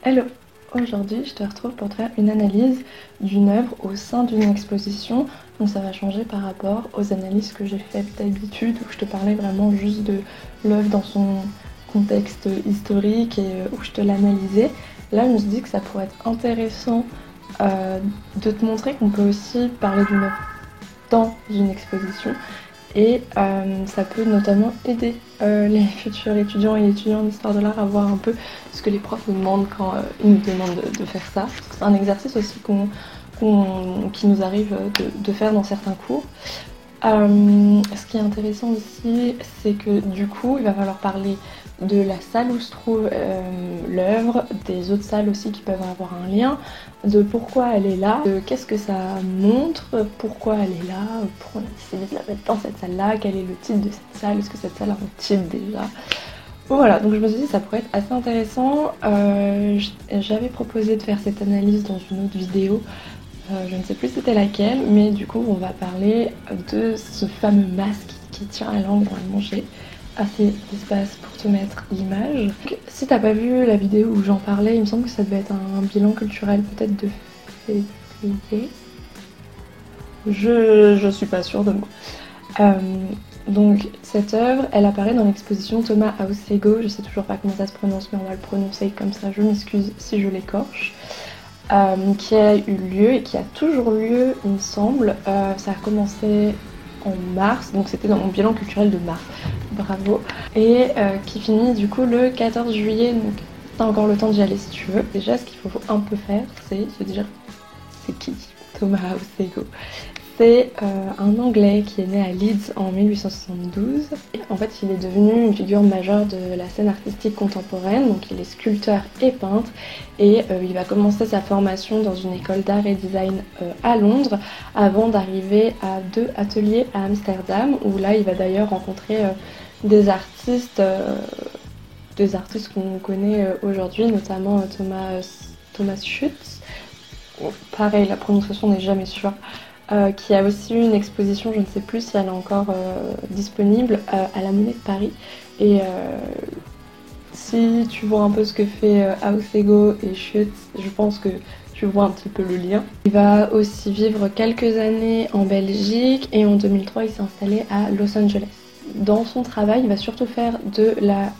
Hello! Aujourd'hui, je te retrouve pour te faire une analyse d'une œuvre au sein d'une exposition. Donc ça va changer par rapport aux analyses que j'ai faites d'habitude, où je te parlais vraiment juste de l'œuvre dans son contexte historique et où je te l'analysais. Là, je me suis dit que ça pourrait être intéressant de te montrer qu'on peut aussi parler d'une œuvre dans une exposition. Et ça peut notamment aider les futurs étudiants et étudiants en histoire de l'art à voir un peu ce que les profs nous demandent quand ils nous demandent de faire ça. C'est un exercice aussi qui nous arrive de faire dans certains cours. Ce qui est intéressant aussi, c'est que du coup, il va falloir parler de la salle où se trouve l'œuvre, des autres salles aussi qui peuvent avoir un lien, de pourquoi elle est là, de qu'est-ce que ça montre, pourquoi elle est là, pourquoi on a décidé de la mettre dans cette salle-là, quel est le titre de cette salle, est-ce que cette salle a un titre déjà. Bon, voilà, donc je me suis dit que ça pourrait être assez intéressant. J'avais proposé de faire cette analyse dans une autre vidéo. Je ne sais plus c'était laquelle, mais du coup on va parler de ce fameux masque qui tient la langue. Normalement j'ai assez d'espace pour te mettre l'image. Si t'as pas vu la vidéo où j'en parlais, il me semble que ça devait être un bilan culturel peut-être de février. Je suis pas sûre de moi. Donc cette œuvre, elle apparaît dans l'exposition Thomas Haussego. Je sais toujours pas comment ça se prononce, mais on va le prononcer comme ça, je m'excuse si je l'écorche. Qui a eu lieu et qui a toujours lieu, il me semble. Ça a commencé en mars, donc c'était dans mon bilan culturel de mars. Bravo. Et qui finit du coup le 14 juillet, donc t'as encore le temps d'y aller si tu veux. Déjà, ce qu'il faut un peu faire, c'est se dire c'est qui Thomas Haussego. C'est un Anglais qui est né à Leeds en 1872. Et en fait, il est devenu une figure majeure de la scène artistique contemporaine. Donc, il est sculpteur et peintre. Et il va commencer sa formation dans une école d'art et design à Londres, avant d'arriver à 2 ateliers à Amsterdam, où là, il va d'ailleurs rencontrer des artistes qu'on connaît aujourd'hui, notamment Thomas Schütz. Pareil, la prononciation n'est jamais sûre. Qui a aussi eu une exposition, je ne sais plus si elle est encore disponible, à la Monnaie de Paris. Et si tu vois un peu ce que fait Haussego et Schütz, je pense que tu vois un petit peu le lien. Il va aussi vivre quelques années en Belgique et en 2003 il s'est installé à Los Angeles. Dans son travail, il va surtout faire de la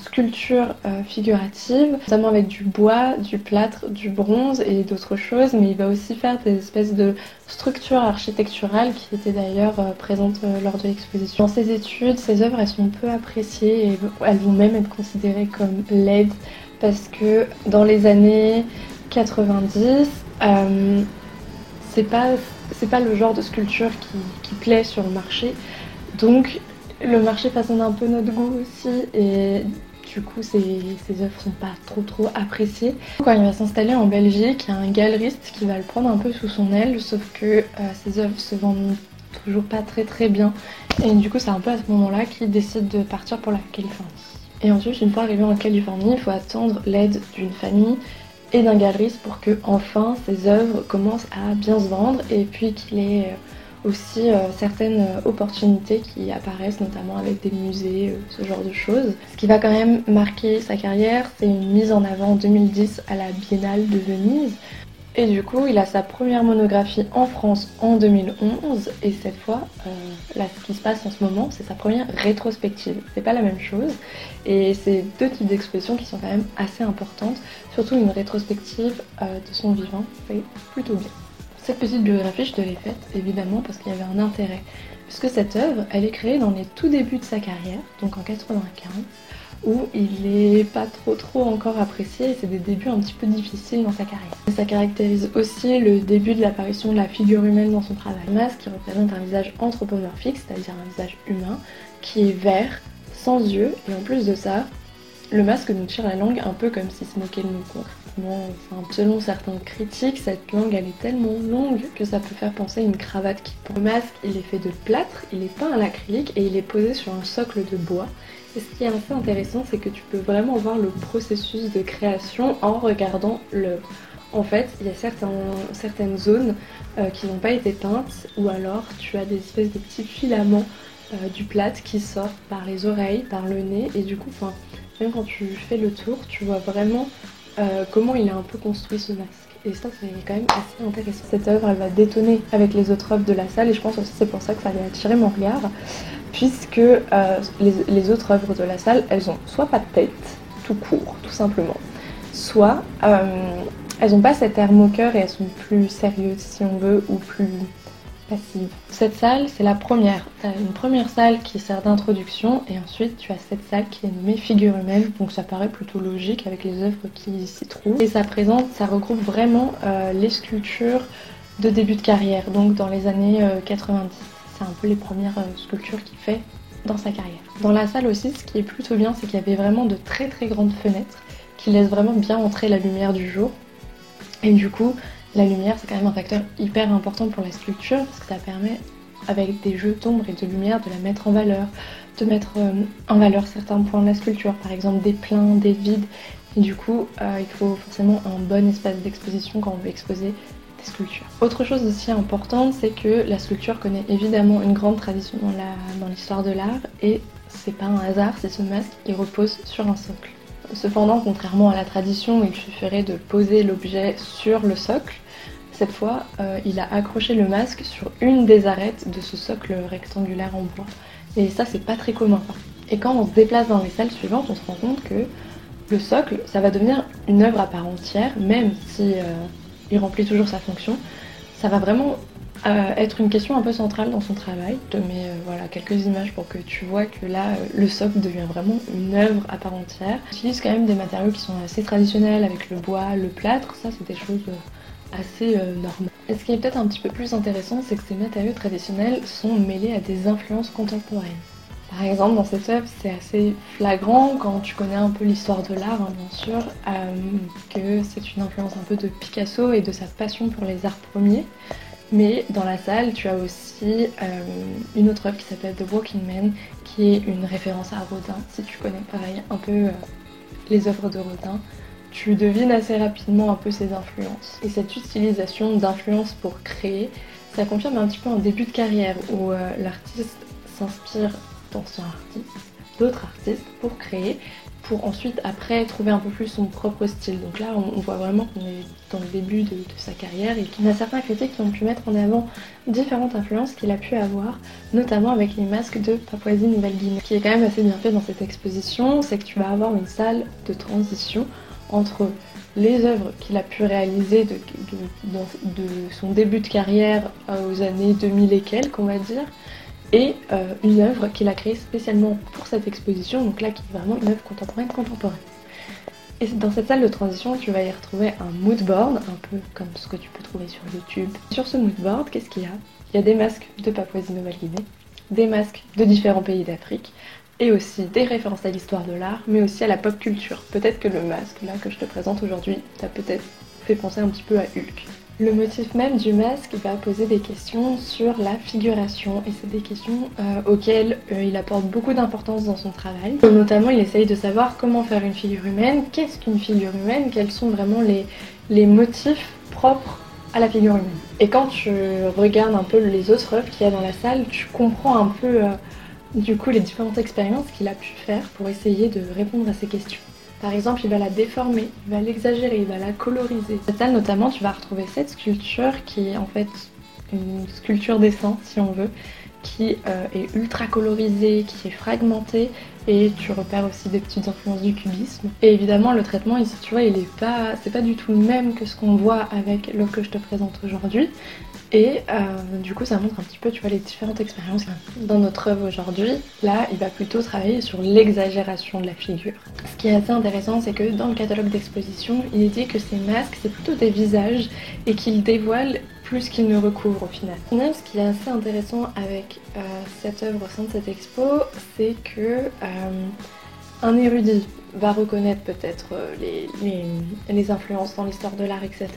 sculpture figurative, notamment avec du bois, du plâtre, du bronze et d'autres choses, mais il va aussi faire des espèces de structures architecturales qui étaient d'ailleurs présentes lors de l'exposition. Dans ses études, ses œuvres elles sont peu appréciées et elles vont même être considérées comme laides parce que dans les années 90, c'est pas le genre de sculpture qui plaît sur le marché, donc le marché façonne un peu notre goût aussi et du coup ces œuvres sont pas trop appréciées. Quand il va s'installer en Belgique, il y a un galeriste qui va le prendre un peu sous son aile, sauf que ses œuvres se vendent toujours pas très bien et du coup c'est un peu à ce moment-là qu'il décide de partir pour la Californie. Et ensuite, une fois arrivé en Californie, il faut attendre l'aide d'une famille et d'un galeriste pour que enfin ses œuvres commencent à bien se vendre et puis qu'il ait aussi certaines opportunités qui apparaissent, notamment avec des musées, ce genre de choses. Ce qui va quand même marquer sa carrière, c'est une mise en avant en 2010 à la Biennale de Venise. Et du coup, il a sa première monographie en France en 2011. Et cette fois, là, ce qui se passe en ce moment, c'est sa première rétrospective. C'est pas la même chose. Et c'est 2 types d'expositions qui sont quand même assez importantes. Surtout une rétrospective de son vivant, c'est plutôt bien. Cette petite biographie, je te l'ai faite évidemment parce qu'il y avait un intérêt. Puisque cette œuvre, elle est créée dans les tout débuts de sa carrière, donc en 95, où il est pas trop encore apprécié et c'est des débuts un petit peu difficiles dans sa carrière. Ça caractérise aussi le début de l'apparition de la figure humaine dans son travail. Le masque qui représente un visage anthropomorphique, c'est-à-dire un visage humain, qui est vert, sans yeux, et en plus de ça, le masque nous tire la langue un peu comme s'il se moquait de nous concrètement. Enfin, selon certains critiques, cette langue elle est tellement longue que ça peut faire penser à une cravate qui pend. Le masque il est fait de plâtre, il est peint à l'acrylique et il est posé sur un socle de bois. Et ce qui est assez intéressant, c'est que tu peux vraiment voir le processus de création en regardant l'œuvre. En fait, il y a certaines zones qui n'ont pas été peintes, ou alors tu as des espèces de petits filaments du plâtre qui sortent par les oreilles, par le nez, et du coup, même quand tu fais le tour, tu vois vraiment comment il a un peu construit ce masque. Et ça, c'est quand même assez intéressant. Cette œuvre, elle va détonner avec les autres œuvres de la salle, et je pense aussi que c'est pour ça que ça avait attiré mon regard, puisque les autres œuvres de la salle, elles ont soit pas de tête, tout court, tout simplement, soit elles n'ont pas cet air moqueur et elles sont plus sérieuses, si on veut, ou plus passive. Cette salle, c'est la première. Tu as une première salle qui sert d'introduction et ensuite tu as cette salle qui est nommée figure humaine, donc ça paraît plutôt logique avec les œuvres qui s'y trouvent. Et ça regroupe vraiment les sculptures de début de carrière, donc dans les années 90. C'est un peu les premières sculptures qu'il fait dans sa carrière. Dans la salle aussi, ce qui est plutôt bien, c'est qu'il y avait vraiment de très très grandes fenêtres qui laissent vraiment bien entrer la lumière du jour. Et du coup, la lumière, c'est quand même un facteur hyper important pour la sculpture parce que ça permet, avec des jeux d'ombre et de lumière, de la mettre en valeur, de mettre en valeur certains points de la sculpture, par exemple des pleins, des vides. Et du coup, il faut forcément un bon espace d'exposition quand on veut exposer des sculptures. Autre chose aussi importante, c'est que la sculpture connaît évidemment une grande tradition dans l'histoire de l'art et c'est pas un hasard si ce masque il repose sur un socle. Cependant, contrairement à la tradition où il suffirait de poser l'objet sur le socle, cette fois, il a accroché le masque sur une des arêtes de ce socle rectangulaire en bois. Et ça, c'est pas très commun. Et quand on se déplace dans les salles suivantes, on se rend compte que le socle, ça va devenir une œuvre à part entière, même si il remplit toujours sa fonction. Ça va vraiment être une question un peu centrale dans son travail. Je te mets voilà, quelques images pour que tu vois que là, le socle devient vraiment une œuvre à part entière. Il utilise quand même des matériaux qui sont assez traditionnels, avec le bois, le plâtre, ça c'est des choses assez normales. Et ce qui est peut-être un petit peu plus intéressant, c'est que ces matériaux traditionnels sont mêlés à des influences contemporaines. Par exemple, dans cette œuvre, c'est assez flagrant quand tu connais un peu l'histoire de l'art, hein, bien sûr, que c'est une influence un peu de Picasso et de sa passion pour les arts premiers. Mais dans la salle, tu as aussi une autre œuvre qui s'appelle The Walking Man, qui est une référence à Rodin. Si tu connais pareil un peu les œuvres de Rodin, tu devines assez rapidement un peu ses influences. Et cette utilisation d'influences pour créer, ça confirme un petit peu un début de carrière où l'artiste s'inspire d'anciens artistes, d'autres artistes pour créer, pour ensuite après trouver un peu plus son propre style. Donc là on voit vraiment qu'on est dans le début de sa carrière et qu'il y a certains critiques qui ont pu mettre en avant différentes influences qu'il a pu avoir, notamment avec les masques de Papouasie-Nouvelle-Guinée. Ce qui est quand même assez bien fait dans cette exposition, c'est que tu vas avoir une salle de transition entre les œuvres qu'il a pu réaliser de son début de carrière aux années 2000 et quelques, on va dire, et une œuvre qu'il a créée spécialement pour cette exposition, donc là qui est vraiment une œuvre contemporaine. Et dans cette salle de transition, tu vas y retrouver un mood board, un peu comme ce que tu peux trouver sur YouTube. Sur ce mood board, qu'est-ce qu'il y a? Il y a des masques de Papouasie-Nouvelle-Guinée, des masques de différents pays d'Afrique, et aussi des références à l'histoire de l'art, mais aussi à la pop culture. Peut-être que le masque, là, que je te présente aujourd'hui, t'a peut-être fait penser un petit peu à Hulk. Le motif même du masque va poser des questions sur la figuration, et c'est des questions auxquelles il apporte beaucoup d'importance dans son travail. Et notamment, il essaye de savoir comment faire une figure humaine, qu'est-ce qu'une figure humaine, quels sont vraiment les motifs propres à la figure humaine. Et quand tu regardes un peu les autres œuvres qu'il y a dans la salle, tu comprends un peu du coup les différentes expériences qu'il a pu faire pour essayer de répondre à ces questions. Par exemple, il va la déformer, il va l'exagérer, il va la coloriser. Dans cette salle notamment, tu vas retrouver cette sculpture qui est en fait une sculpture dessin, si on veut, qui est ultra colorisée, qui est fragmentée, et tu repères aussi des petites influences du cubisme. Et évidemment, le traitement ici, tu vois, c'est pas du tout le même que ce qu'on voit avec l'œuvre que je te présente aujourd'hui. Et du coup, ça montre un petit peu, tu vois, les différentes expériences. Dans notre œuvre aujourd'hui, là, il va plutôt travailler sur l'exagération de la figure. Ce qui est assez intéressant, c'est que dans le catalogue d'exposition, il est dit que ces masques, c'est plutôt des visages et qu'ils dévoilent plus qu'ils ne recouvrent au final. Même ce qui est assez intéressant avec cette œuvre au sein de cette expo, c'est que un érudit va reconnaître peut-être les influences dans l'histoire de l'art, etc.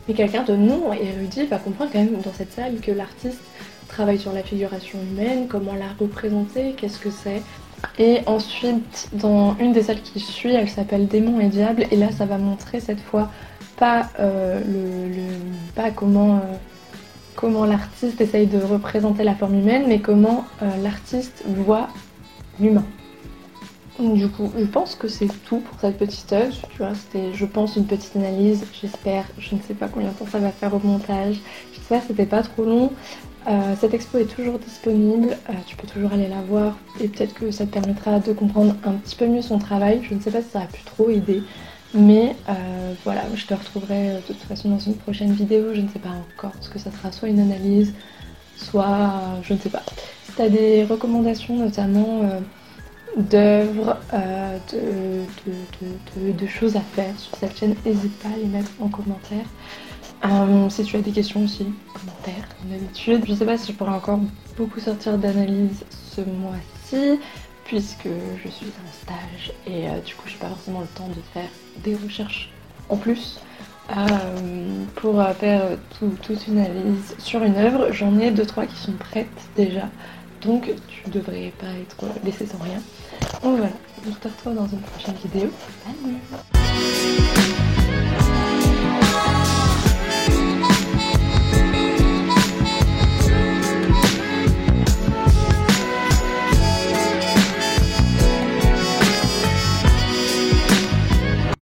Mais quelqu'un de non érudit va comprendre quand même dans cette salle que l'artiste travaille sur la figuration humaine, comment la représenter, qu'est-ce que c'est. Et ensuite, dans une des salles qui suit, elle s'appelle Démons et Diables, et là ça va montrer cette fois pas, pas comment l'artiste essaye de représenter la forme humaine, mais comment l'artiste voit l'humain. Du coup, je pense que c'est tout pour cette petite œuvre. Tu vois, c'était, je pense, une petite analyse. J'espère, je ne sais pas combien de temps ça va faire au montage. J'espère que c'était pas trop long. Cette expo est toujours disponible. Tu peux toujours aller la voir et peut-être que ça te permettra de comprendre un petit peu mieux son travail. Je ne sais pas si ça a pu trop aider. Mais voilà, je te retrouverai de toute façon dans une prochaine vidéo. Je ne sais pas encore ce que ça sera, soit une analyse, soit je ne sais pas. Si tu as des recommandations notamment d'œuvres, de choses à faire sur cette chaîne, n'hésite pas à les mettre en commentaire. Si tu as des questions aussi, commentaires comme d'habitude. Je sais pas si je pourrai encore beaucoup sortir d'analyse ce mois-ci puisque je suis en stage et du coup j'ai pas forcément le temps de faire des recherches en plus pour faire toute une analyse sur une œuvre. J'en ai 2-3 qui sont prêtes déjà, donc tu devrais pas être laissé sans rien. Donc voilà, on se retrouve dans une prochaine vidéo. Salut!